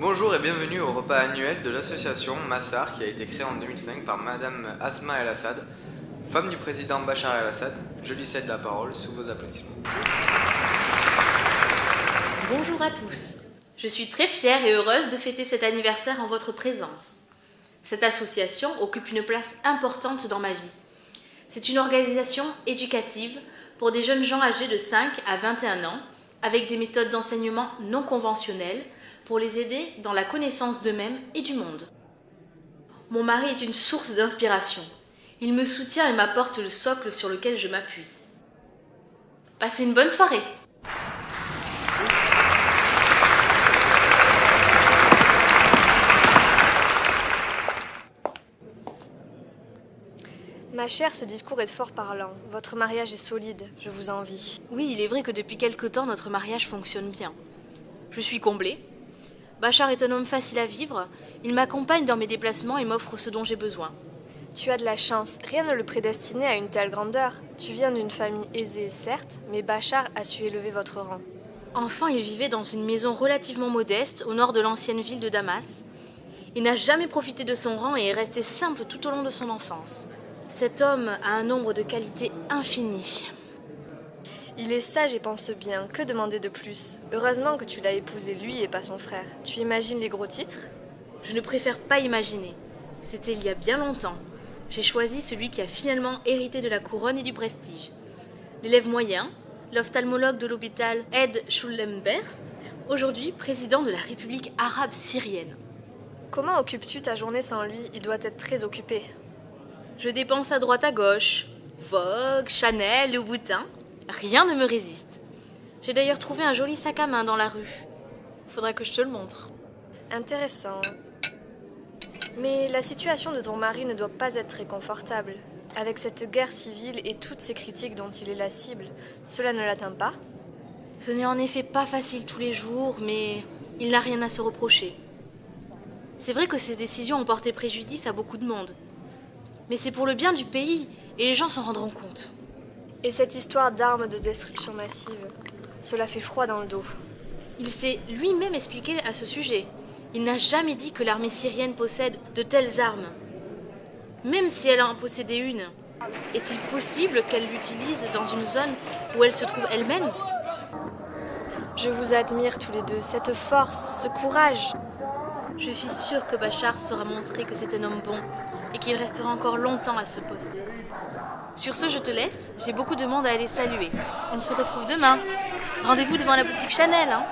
Bonjour et bienvenue au repas annuel de l'association Massar qui a été créée en 2005 par Madame Asma El Assad, femme du président Bachar El Assad. Je lui cède la parole sous vos applaudissements. Bonjour à tous. Je suis très fière et heureuse de fêter cet anniversaire en votre présence. Cette association occupe une place importante dans ma vie. C'est une organisation éducative pour des jeunes gens âgés de 5 à 21 ans avec des méthodes d'enseignement non conventionnelles pour les aider dans la connaissance d'eux-mêmes et du monde. Mon mari est une source d'inspiration. Il me soutient et m'apporte le socle sur lequel je m'appuie. Passez une bonne soirée. Ma chère, ce discours est fort parlant. Votre mariage est solide, je vous envie. Oui, il est vrai que depuis quelque temps, notre mariage fonctionne bien. Je suis comblée. Bachar est un homme facile à vivre. Il m'accompagne dans mes déplacements et m'offre ce dont j'ai besoin. Tu as de la chance, rien ne le prédestinait à une telle grandeur. Tu viens d'une famille aisée, certes, mais Bachar a su élever votre rang. Enfant, il vivait dans une maison relativement modeste au nord de l'ancienne ville de Damas. Il n'a jamais profité de son rang et est resté simple tout au long de son enfance. Cet homme a un nombre de qualités infinies. Il est sage et pense bien, que demander de plus? Heureusement que tu l'as épousé lui et pas son frère. Tu imagines les gros titres? Je ne préfère pas imaginer. C'était il y a bien longtemps. J'ai choisi celui qui a finalement hérité de la couronne et du prestige. L'élève moyen, l'ophtalmologue de l'hôpital Ed Schulenberg, aujourd'hui président de la République arabe syrienne. Comment occupes-tu ta journée sans lui? Il doit être très occupé. Je dépense à droite à gauche. Vogue, Chanel, Louboutin. Rien ne me résiste. J'ai d'ailleurs trouvé un joli sac à main dans la rue. Faudrait que je te le montre. Intéressant. Mais la situation de ton mari ne doit pas être très confortable. Avec cette guerre civile et toutes ces critiques dont il est la cible, cela ne l'atteint pas? Ce n'est en effet pas facile tous les jours, mais il n'a rien à se reprocher. C'est vrai que ces décisions ont porté préjudice à beaucoup de monde. Mais c'est pour le bien du pays, et les gens s'en rendront compte. Et cette histoire d'armes de destruction massive, cela fait froid dans le dos. Il s'est lui-même expliqué à ce sujet. Il n'a jamais dit que l'armée syrienne possède de telles armes. Même si elle en possédait une, est-il possible qu'elle l'utilise dans une zone où elle se trouve elle-même? Je vous admire tous les deux, cette force, ce courage. Je suis sûre que Bachar saura montrer que c'est un homme bon et qu'il restera encore longtemps à ce poste. Sur ce, je te laisse. J'ai beaucoup de monde à aller saluer. On se retrouve demain. Rendez-vous devant la boutique Chanel, hein.